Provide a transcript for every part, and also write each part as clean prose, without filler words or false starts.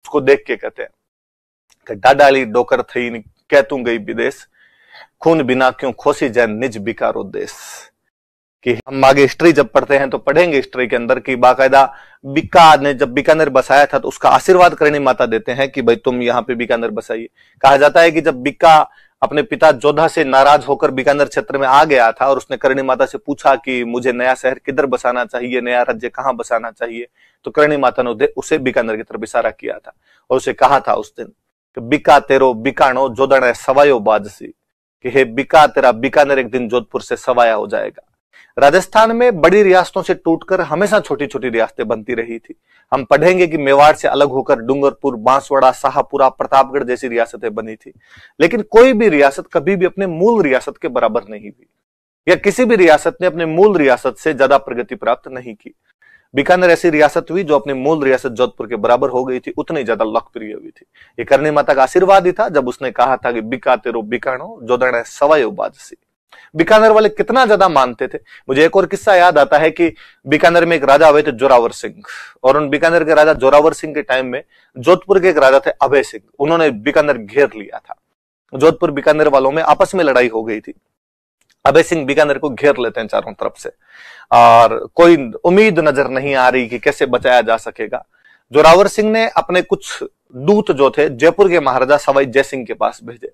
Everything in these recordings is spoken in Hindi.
उसको देख के कहते हैं कि डाडाली डोकर थई कह तू गई विदेश, खून बिना क्यों खोसी जैन निज बिकारो देश। कि हम आगे हिस्ट्री जब पढ़ते हैं तो पढ़ेंगे हिस्ट्री के अंदर कि बाकायदा बिक्का ने जब बीकानेर बसाया था तो उसका आशीर्वाद करणी माता देते हैं कि भाई तुम यहाँ पे बीकानेर बसाइए। कहा जाता है कि जब बिक्का अपने पिता जोधा से नाराज होकर बीकानेर क्षेत्र में आ गया था और उसने करणी माता से पूछा कि मुझे नया शहर किधर बसाना चाहिए, नया राज्य कहाँ बसाना चाहिए, तो करणी माता ने उसे बीकानेर की तरफ इशारा किया था और उसे कहा था उस दिन कि बिका तेरो बिकानो जोधण सवायो बाजसी, कि हे बिका तेरा बीकानेर एक दिन जोधपुर से सवाया हो जाएगा। राजस्थान में बड़ी रियासतों से टूटकर हमेशा छोटी छोटी रियासतें बनती रही थी। हम पढ़ेंगे कि मेवाड़ से अलग होकर डूंगरपुर, बांसवाड़ा, शाहपुरा, प्रतापगढ़ जैसी रियासतें बनी थी, लेकिन कोई भी रियासत कभी भी अपने मूल रियासत के बराबर नहीं हुई, या किसी भी रियासत ने अपने मूल रियासत से ज्यादा प्रगति प्राप्त नहीं की। बीकानेर ऐसी रियासत हुई जो अपनी मूल रियासत जोधपुर के बराबर हो गई थी, उतनी ज्यादा लोकप्रिय हुई थी। ये करणी माता का आशीर्वाद ही था जब उसने कहा था कि बिका तेरो बिकानो जोधण सवायो बाजसी। बीकानेर वाले कितना ज्यादा मानते थे। मुझे एक और किस्सा याद आता है कि बीकानेर में एक राजा हुए थे जोरावर सिंह, और उन बीकानेर के राजा जोरावर सिंह के टाइम में जोधपुर के एक राजा थे अभय सिंह, उन्होंने बीकानेर घेर लिया था। जोधपुर बीकानेर वालों में आपस में लड़ाई हो गई थी। अभय सिंह बीकानेर को घेर लेते हैं चारों तरफ से और कोई उम्मीद नजर नहीं आ रही कि कैसे बचाया जा सकेगा। जोरावर सिंह ने अपने कुछ दूत जो थे जयपुर के महाराजा सवाई जयसिंह के पास भेजे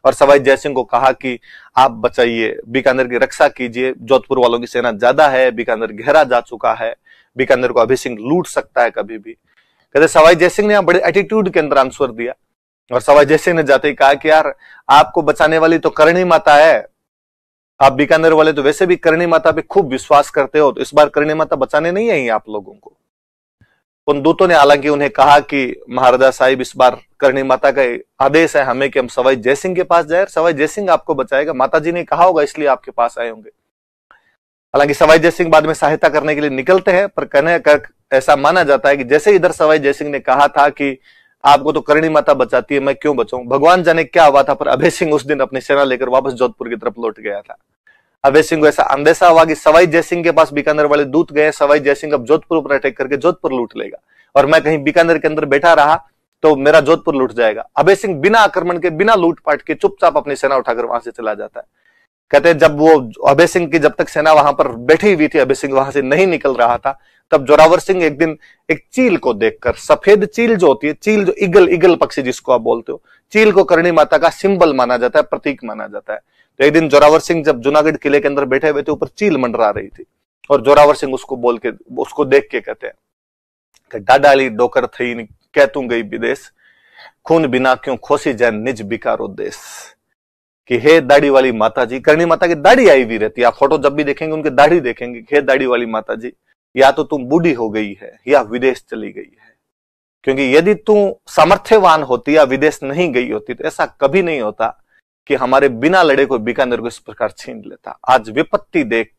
और सवाई जयसिंह को कहा कि आप बचाइए, बीकानेर की रक्षा कीजिए, जोधपुर वालों की सेना ज्यादा है, बीकानेर घेरा जा चुका है, बीकानेर को अभय सिंह लूट सकता है कभी भी। कहते सवाई जयसिंह ने बड़े एटीट्यूड के अंदर आंसर दिया और सवाई जयसिंह ने जाते ही कहा कि यार आपको बचाने वाली तो करणी माता है, आप बीकानेर वाले तो वैसे भी करणी माता पे खूब विश्वास करते हो, तो इस बार करणी माता बचाने नहीं आई आप लोगों को। उन दूतों ने हालांकि उन्हें कहा कि महाराजा साहिब इस बार करणी माता का आदेश है हमें कि हम सवाई जयसिंह के पास जाए, सवाई जयसिंह आपको बचाएगा, माता जी ने कहा होगा इसलिए आपके पास आए होंगे। हालांकि सवाई जयसिंह बाद में सहायता करने के लिए निकलते हैं, पर कहने का ऐसा माना जाता है कि जैसे इधर सवाई जयसिंह ने कहा था कि आपको तो करणी माता बचाती है, मैं क्यों बचाऊं, भगवान जाने क्या हुआ था, पर अभय सिंह उस दिन अपनी सेना लेकर वापस जोधपुर की तरफ लौट गया था। अभय सिंह को ऐसा अंदेशा हुआ कि सवाई जयसिंह के पास बीकानेर वाले दूत गए, सवाई जयसिंह अब जोधपुर पर अटैक करके जोधपुर लूट लेगा और मैं कहीं बीकानेर के अंदर बैठा रहा तो मेरा जोधपुर लूट जाएगा। अभय सिंह बिना आक्रमण के, बिना लूटपाट के चुपचाप अपनी सेना उठाकर वहां से चला जाता है। कहते हैं जब वो अभय सिंह की जब तक सेना वहां पर बैठी हुई थी, अभय सिंह वहां से नहीं निकल रहा था, तब जोरावर सिंह एक दिन एक चील को देखकर, सफेद चील जो होती है, चील जो ईगल पक्षी जिसको आप बोलते हो, चील को करणी माता का सिंबल माना जाता है, प्रतीक माना जाता है। तो एक दिन जोरावर सिंह जब जूनागढ़ किले के अंदर बैठे हुए थे, ऊपर चील मंडरा रही थी और जोरावर सिंह उसको देख के कहते हैं कि डाडाली डोकर थई कह तू गई विदेश, खून बिना क्यों खोसी जैन निज बिकारो देश। कि हे दाढ़ी वाली माता जी, करणी माता की दाढ़ी आई हुई रहती है, आप फोटो जब भी देखेंगे उनकी दाढ़ी देखेंगे, हे दाढ़ी वाली माता जी, या तो तुम बूढ़ी हो गई है या विदेश चली गई है, क्योंकि यदि तू सामर्थ्यवान होती या विदेश नहीं गई होती तो ऐसा कभी नहीं होता कि हमारे बिना लड़े कोई बीकानेर को इस प्रकार छीन लेता। आज विपत्ति देख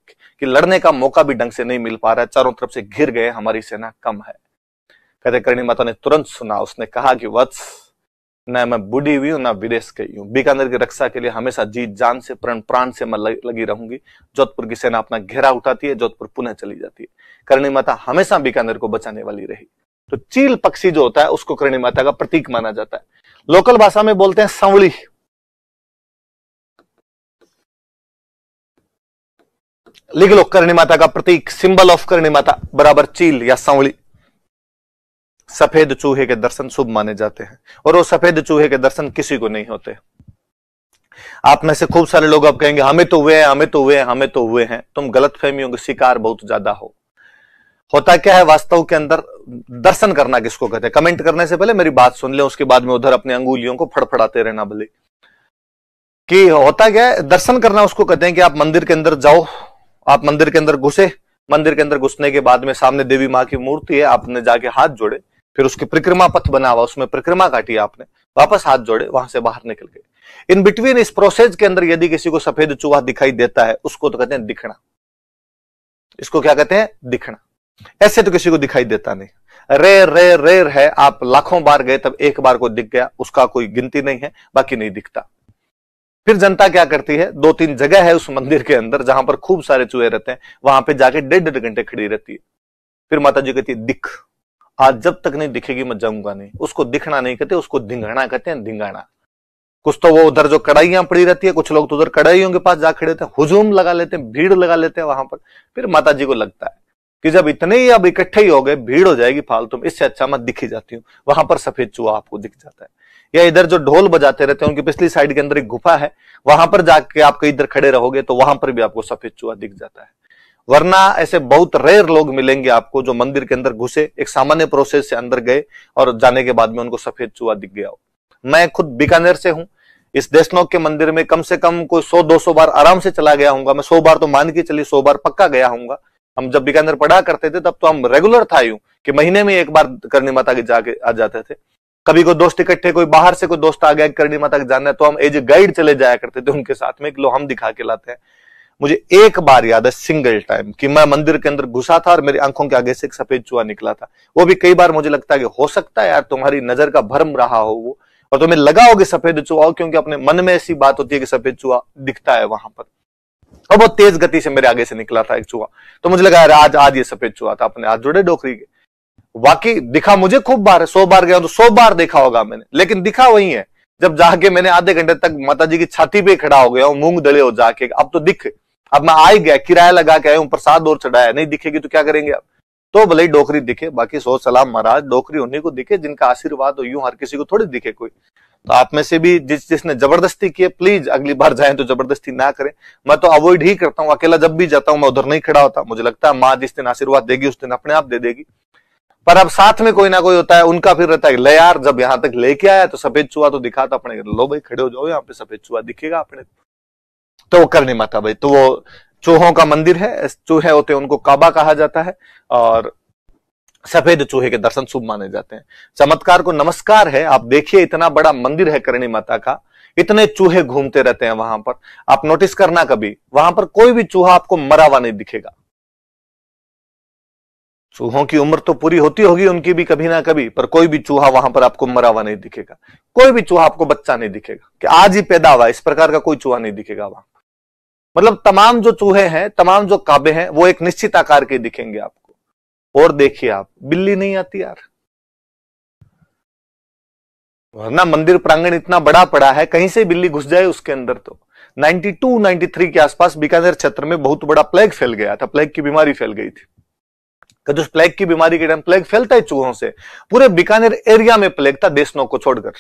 कि लड़ने का मौका भी ढंग से नहीं मिल पा रहा है, चारों तरफ से घिर गए, हमारी सेना कम है। कहते करणी माता ने तुरंत सुना, उसने कहा कि वत्स, न मैं बूढ़ी हुई हूं ना विदेश गई हूं, बीकानेर की रक्षा के लिए हमेशा जी जान से प्राण से मैं लगी रहूंगी। जोधपुर की सेना अपना घेरा उठाती है, जोधपुर पुनः चली जाती है। करणी माता हमेशा बीकानेर को बचाने वाली रही। तो चील पक्षी जो होता है उसको करणी माता का प्रतीक माना जाता है। लोकल भाषा में बोलते हैं सांवली। लिख लो, करणी माता का प्रतीक, सिंबल ऑफ करणी माता बराबर चील या सांवली। सफेद चूहे के दर्शन शुभ माने जाते हैं और वो सफेद चूहे के दर्शन किसी को नहीं होते। आप में से खूब सारे लोग अब कहेंगे हमें तो हुए हैं, हमें तो हुए हैं, हमें तो हुए हैं। तुम गलतफहमियों के शिकार बहुत ज्यादा हो। होता क्या है वास्तव के अंदर, दर्शन करना किसको कहते हैं? कमेंट करने से पहले मेरी बात सुन ले, उसके बाद में उधर अपनी अंगुलियों को फड़फड़ाते रहना भले। कि होता क्या है, दर्शन करना उसको कहते हैं कि आप मंदिर के अंदर जाओ, आप मंदिर के अंदर घुसे, मंदिर के अंदर घुसने के बाद में सामने देवी माँ की मूर्ति है, आपने जाके हाथ जोड़े, फिर उसकी परिक्रमा पथ बना हुआ, उसमें परिक्रमा काटी आपने, वापस हाथ जोड़े, वहां से बाहर निकल गए। इन बिटवीन इस प्रोसेस के अंदर यदि किसी को सफेद चूहा दिखाई देता है, उसको तो कहते हैं दिखना। इसको क्या कहते हैं? दिखना। ऐसे तो किसी को दिखाई देता नहीं, रेयर है। आप लाखों बार गए तब एक बार को दिख गया, उसका कोई गिनती नहीं है, बाकी नहीं दिखता। फिर जनता क्या करती है, 2-3 जगह है उस मंदिर के अंदर जहां पर खूब सारे चूहे रहते हैं, वहां पे जाके 1.5 घंटे खड़ी रहती है। फिर माता जी कहती है दिख, आज जब तक नहीं दिखेगी मैं जाऊंगा नहीं। उसको दिखना नहीं कहते, उसको धिंगाना कहते हैं, धिंगाना। कुछ तो वो उधर जो कढ़ाइयां पड़ी रहती है, कुछ लोग तो उधर कढ़ाइयों के पास जा खड़े थे, हुजूम लगा लेते हैं, भीड़ लगा लेते हैं वहां पर। फिर माता जी को लगता है कि जब इतने ही अब इकट्ठे ही हो गए, भीड़ हो जाएगी फालतू में, इससे अच्छा मैं दिखी जाती हूँ। वहां पर सफेद चूहा आपको दिख जाता है। या इधर जो ढोल बजाते रहते हैं, उनकी पिछली साइड के अंदर एक गुफा है, वहां पर जाके आप कहीं इधर खड़े रहोगे तो वहां पर भी आपको सफेद चूहा दिख जाता है। वरना ऐसे बहुत रेयर लोग मिलेंगे आपको जो मंदिर के अंदर घुसे, एक सामान्य प्रोसेस से अंदर गए और जाने के बाद में उनको सफेद चूहा दिख गया हो। मैं खुद बीकानेर से हूं। इस देशनोक के मंदिर में कम से कम कोई 100-200 बार आराम से चला गया हूंगा मैं। 100 बार तो मान के चलिए, 100 बार पक्का गया हूंगा। हम जब बीकानेर पढ़ा करते थे तब तो हम रेगुलर था यूं कि महीने में एक बार करणी माता के जाके आ जाते थे। कभी कोई दोस्त इकट्ठे, कोई बाहर से कोई दोस्त आ गया करणी माता के जाना है तो हम एज ए गाइड चले जाया करते थे उनके साथ में, लो हम दिखा के लाते हैं। मुझे एक बार याद है, सिंगल टाइम, कि मैं मंदिर के अंदर घुसा था और मेरी आंखों के आगे से एक सफेद चूहा निकला था। वो भी कई बार मुझे लगता है कि हो सकता है यार तुम्हारी नजर का भ्रम रहा हो वो, और तुम्हें लगा हो कि सफेद चूहा हो, क्योंकि अपने मन में ऐसी बात होती है कि सफेद चूहा दिखता है वहां पर। और बहुत तेज गति से मेरे आगे से निकला था एक चूहा, तो मुझे लगा यार आज ये सफेद चूहा था। अपने हाथ जोड़े डोकरी के, वाकई दिखा मुझे खूब बार है। 100 बार गया तो 100 बार देखा होगा मैंने, लेकिन दिखा वही है जब जाके मैंने आधे घंटे तक माता जी की छाती पे खड़ा हो गया हूं, मूंग दड़े हो जाके। अब तो दिख, अब मैं आ ही गया, किराया लगा के आया हूं, प्रसाद और चढ़ाया, नहीं दिखेगी तो क्या करेंगे आप। तो भले ही डोकरी दिखे, बाकी सो सलाम महाराज, डोकरी उन्हीं को दिखे जिनका आशीर्वाद हो, यूं हर किसी को थोड़ी दिखे कोई। तो आप में से भी जिसने जबरदस्ती की है, प्लीज अगली बार जाएं तो जबरदस्ती ना करें। मैं तो अवॉइड ही करता हूं, अकेला जब भी जाता हूं मैं उधर नहीं खड़ा होता। मुझे लगता है माँ जिस दिन आशीर्वाद देगी उस दिन अपने आप दे देगी। पर अब साथ में कोई ना कोई होता है, उनका फिर रहता है ले यार जब यहां तक लेके आया तो सफेद चूहा तो दिखा था अपने, लो भाई खड़े हो जाओ, यहाँ पे सफेद चूहा दिखेगा अपने। तो वो करणी माता भाई, तो वो चूहों का मंदिर है। चूहे होते हैं उनको काबा कहा जाता है, और सफेद चूहे के दर्शन शुभ माने जाते हैं। चमत्कार को नमस्कार है। आप देखिए इतना बड़ा मंदिर है करणी माता का, इतने चूहे घूमते रहते हैं वहां पर। आप नोटिस करना कभी, वहां पर कोई भी चूहा आपको मरा हुआ नहीं दिखेगा। चूहों की उम्र तो पूरी होती होगी उनकी भी कभी ना कभी, पर कोई भी चूहा वहां पर आपको मरा हुआ नहीं दिखेगा। कोई भी चूहा आपको बच्चा नहीं दिखेगा कि आज ही पैदा हुआ, इस प्रकार का कोई चूहा नहीं दिखेगा वहां पर। मतलब तमाम जो चूहे हैं, तमाम जो काबे हैं, वो एक निश्चित आकार के दिखेंगे आपको। और देखिए आप, बिल्ली नहीं आती यार, वरना मंदिर प्रांगण इतना बड़ा पड़ा है, कहीं से बिल्ली घुस जाए उसके अंदर। तो 92-93 के आसपास बीकानेर क्षेत्र में बहुत बड़ा प्लेग फैल गया था, प्लेग की बीमारी फैल गई थी। उस प्लेग की बीमारी के टाइम, प्लेग फैलता है चूहों से, पूरे बीकानेर एरिया में प्लेग था देशनोक को छोड़कर।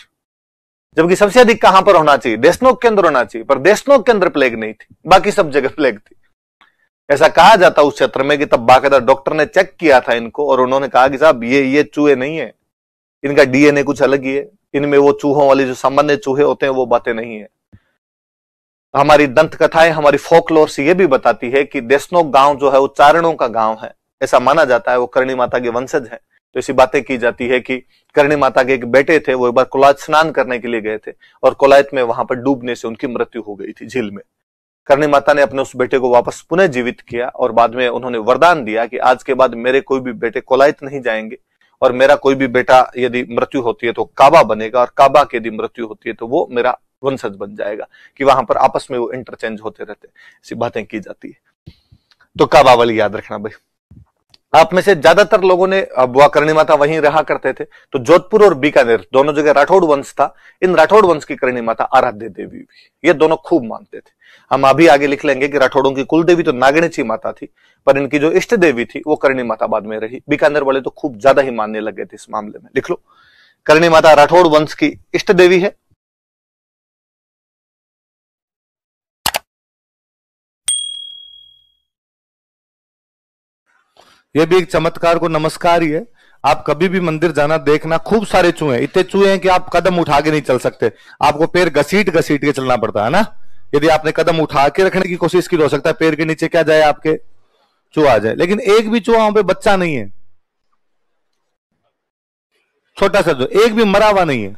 जबकि सबसे अधिक कहां पर होना चाहिए, देशनोक के अंदर होना चाहिए, पर देशनोक के अंदर प्लेग नहीं थी, बाकी सब जगह प्लेग थी। ऐसा कहा जाता उस क्षेत्र में कि तब बाकायदा डॉक्टर ने चेक किया था इनको, और उन्होंने कहा कि साहब ये चूहे नहीं है, इनका डीएनए कुछ अलग ही है, इनमें वो चूहों वाली जो सामान्य चूहे होते हैं वो बातें नहीं है। हमारी दंत कथाएं, हमारी फोकलोर से ये भी बताती है कि देशनोक गांव जो है वो चारणों का गांव है, ऐसा माना जाता है। वो करणी माता के वंशज हैं। तो ऐसी बातें की जाती है कि करणी माता के एक बेटे थे, वो एक बार कोलायत स्नान करने के लिए गए थे, और कोलायत में वहां पर डूबने से उनकी मृत्यु हो गई थी झील में। करणी माता ने अपने उस बेटे को वापस पुनः जीवित किया, और बाद में उन्होंने वरदान दिया कि आज के बाद मेरे कोई भी बेटे कोलायत नहीं जाएंगे, और मेरा कोई भी बेटा यदि मृत्यु होती है तो काबा बनेगा, और काबा की यदि मृत्यु होती है तो वो मेरा वंशज बन जाएगा, कि वहां पर आपस में वो इंटरचेंज होते रहते। ऐसी बातें की जाती है। तो काबा वाली याद रखना भाई। आप में से ज्यादातर लोगों ने, अब वह करणी माता वहीं रहा करते थे, तो जोधपुर और बीकानेर दोनों जगह राठौड़ वंश था। इन राठौड़ वंश की करणी माता आराध्य देवी भी, ये दोनों खूब मानते थे। हम अभी आगे लिख लेंगे कि राठौड़ों की कुल देवी तो नागणेची माता थी, पर इनकी जो इष्ट देवी थी वो करणी माता बाद में रही। बीकानेर वाले तो खूब ज्यादा ही मानने लगे थे इस मामले में। लिख लो, करणी माता राठौड़ वंश की इष्ट देवी है। यह भी एक चमत्कार को नमस्कार ही है। आप कभी भी मंदिर जाना, देखना, खूब सारे चूहे, इतने चूहे हैं कि आप कदम उठा के नहीं चल सकते, आपको पैर घसीट घसीट के चलना पड़ता है ना। यदि आपने कदम उठा के रखने की कोशिश की तो हो सकता है पैर के नीचे क्या जाए, आपके चूहा आ जाए। लेकिन एक भी चूहा वहां पे बच्चा नहीं है, छोटा सा जो एक भी मरा हुआ नहीं है।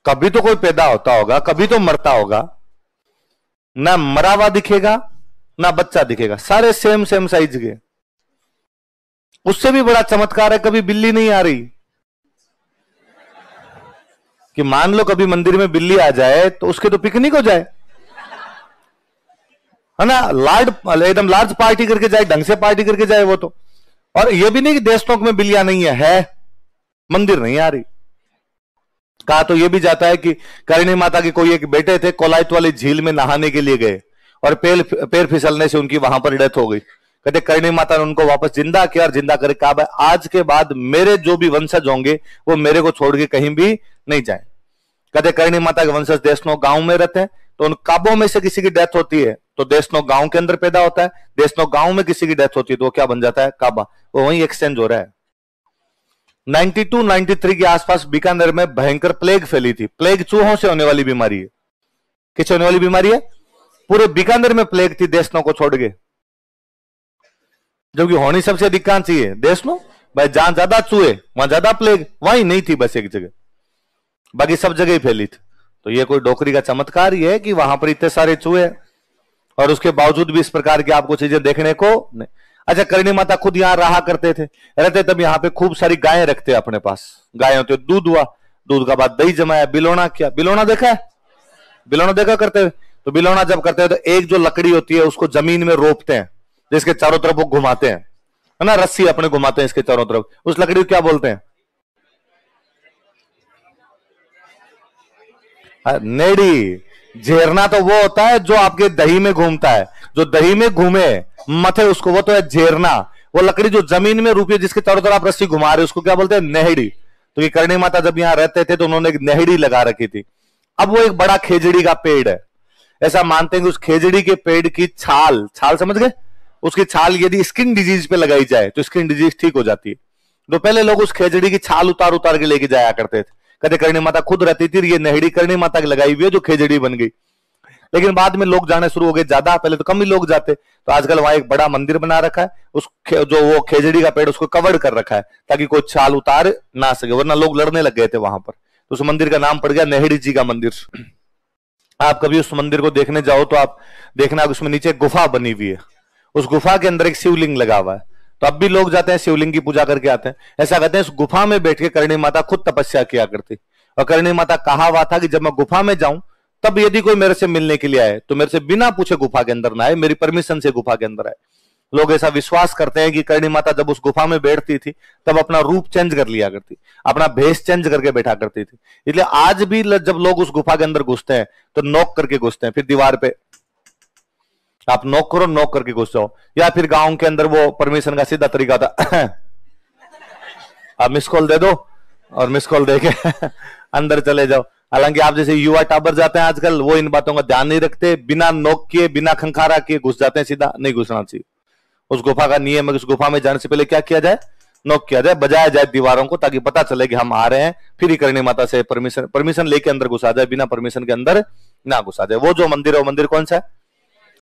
कभी तो कोई पैदा होता होगा, कभी तो मरता होगा। ना मरा हुआ दिखेगा ना बच्चा दिखेगा, सारे सेम सेम साइज के। उससे भी बड़ा चमत्कार है, कभी बिल्ली नहीं आ रही। कि मान लो कभी मंदिर में बिल्ली आ जाए तो उसके तो पिकनिक हो जाए, है ना, एकदम लार्ज पार्टी करके जाए, ढंग से पार्टी करके जाए वो तो। और यह भी नहीं कि देशनोक में बिल्लियां नहीं है, मंदिर नहीं आ रही। कहा तो यह भी जाता है कि करणी माता के कोई एक बेटे थे, कोलायत वाली झील में नहाने के लिए गए और पैर फिसलने से उनकी वहां पर डेथ हो गई। कहते करणी माता ने उनको वापस जिंदा किया और जिंदा करके कहा भाई आज के बाद मेरे जो भी वंशज होंगे वो मेरे को छोड़ के कहीं भी नहीं जाए। कहते करणी माता के वंशज देशनोक गांव में रहते हैं, तो उन काबों में से किसी की डेथ होती है तो देशनोक गांव के अंदर पैदा होता है, देशनोक गांव में किसी की डेथ होती है तो वो क्या बन जाता है, काबा। वो वहीं एक्सचेंज हो रहा है। 92-93 के आसपास बीकानेर में भयंकर प्लेग फैली थी। प्लेग चूहों से होने वाली बीमारी है। किससे होने वाली बीमारी है? पूरे बीकानेर में प्लेग थी देशनोक को छोड़ के, जबकि होनी सबसे अधिक कहां चाहिए, देशनोक। भाई जहां ज्यादा चूहे वहां ज्यादा प्लेग, वहीं नहीं थी बस एक जगह, बाकी सब जगह ही फैली थी। तो ये कोई डोकरी का चमत्कार ही है कि वहां पर इतने सारे चूहे और उसके बावजूद भी इस प्रकार की आपको चीजें देखने को नहीं। अच्छा, करणी माता खुद यहां रहा करते थे, रहते तब यहां पे खूब सारी गायें रखते अपने पास। गायों तो दूध हुआ, दूध का बाद दही जमाया, बिलोना किया। बिलोना देखा है? बिलोना देखा करते हुए? तो बिलोना जब करते हैं तो एक जो लकड़ी होती है उसको जमीन में रोपते हैं, जिसके चारों तरफ वो घुमाते हैं, है ना, रस्सी अपने घुमाते हैं इसके चारों तरफ। उस लकड़ी को क्या बोलते हैं? नेड़ी। झेरना तो वो होता है जो आपके दही में घूमता है, जो दही में घूमे मथे उसको, वो तो है झेरना। वो लकड़ी जो जमीन में रूपी है जिसके चारों तरफ आप रस्सी घुमा रहे हो उसको क्या बोलते हैं? नेहड़ी। तो ये करणी माता जब यहां रहते थे तो उन्होंने एक नेहड़ी लगा रखी थी। अब वो एक बड़ा खेजड़ी का पेड़ है, ऐसा मानते हैं कि उस खेजड़ी के पेड़ की छाल, छाल समझ गए, उसकी छाल यदि स्किन डिजीज पे लगाई जाए तो स्किन डिजीज ठीक हो जाती है। तो पहले लोग उस खेजड़ी की छाल उतार उतार के लेके जाया करते थे। कहते करणी माता खुद रहती थी, ये नेहड़ी करणी माता की लगाई हुई है जो खेजड़ी बन गई। लेकिन बाद में लोग जाने शुरू हो गए ज्यादा, पहले तो कम ही लोग जाते, तो आजकल वहां एक बड़ा मंदिर बना रखा है, उस जो वो खेजड़ी का पेड़ उसको कवर कर रखा है ताकि कोई छाल उतार ना सके, वरना लोग लड़ने लग गए थे वहां पर। तो उस मंदिर का नाम पड़ गया नेहड़ी जी का मंदिर। आप कभी उस मंदिर को देखने जाओ तो आप देखना उसमें नीचे गुफा बनी हुई है, उस गुफा के अंदर एक शिवलिंग लगा हुआ है। तो अब भी लोग जाते हैं शिवलिंग की पूजा करके आते हैं। ऐसा कहते हैं इस गुफा में बैठ के करणी माता खुद तपस्या किया करती, और करणी माता कहा हुआ था कि जब मैं गुफा में जाऊं तब यदि कोई मेरे से मिलने के लिए आए तो मेरे से बिना पूछे गुफा के अंदर ना आए, मेरी परमिशन से गुफा के अंदर आए। लोग ऐसा विश्वास करते हैं कि करणी माता जब उस गुफा में बैठती थी तब अपना रूप चेंज कर लिया करती, अपना भेष चेंज करके बैठा करती थी। इसलिए आज भी जब लोग उस गुफा के अंदर घुसते हैं तो नॉक करके घुसते हैं, फिर दीवार पे आप नॉक करो, नॉक करके घुस जाओ। या फिर गांव के अंदर वो परमिशन का सीधा तरीका था आप मिस कॉल दे दो और मिस कॉल देके अंदर चले जाओ। हालांकि आप जैसे युवा टाबर जाते हैं आजकल, वो इन बातों का ध्यान नहीं रखते, बिना नॉक किए बिना खंखारा किए घुस जाते हैं, सीधा नहीं घुसना चाहिए। उस गुफा का नियम है, उस गुफा में जाने से पहले क्या किया जाए? नॉक किया जाए, बजाया जाए दीवारों को, ताकि पता चले कि हम आ रहे हैं। फिर ही करणी माता से परमिशन लेके अंदर घुसा जाए, बिना परमिशन के अंदर ना घुसा जाए। वो जो मंदिर है वो मंदिर कौन सा है?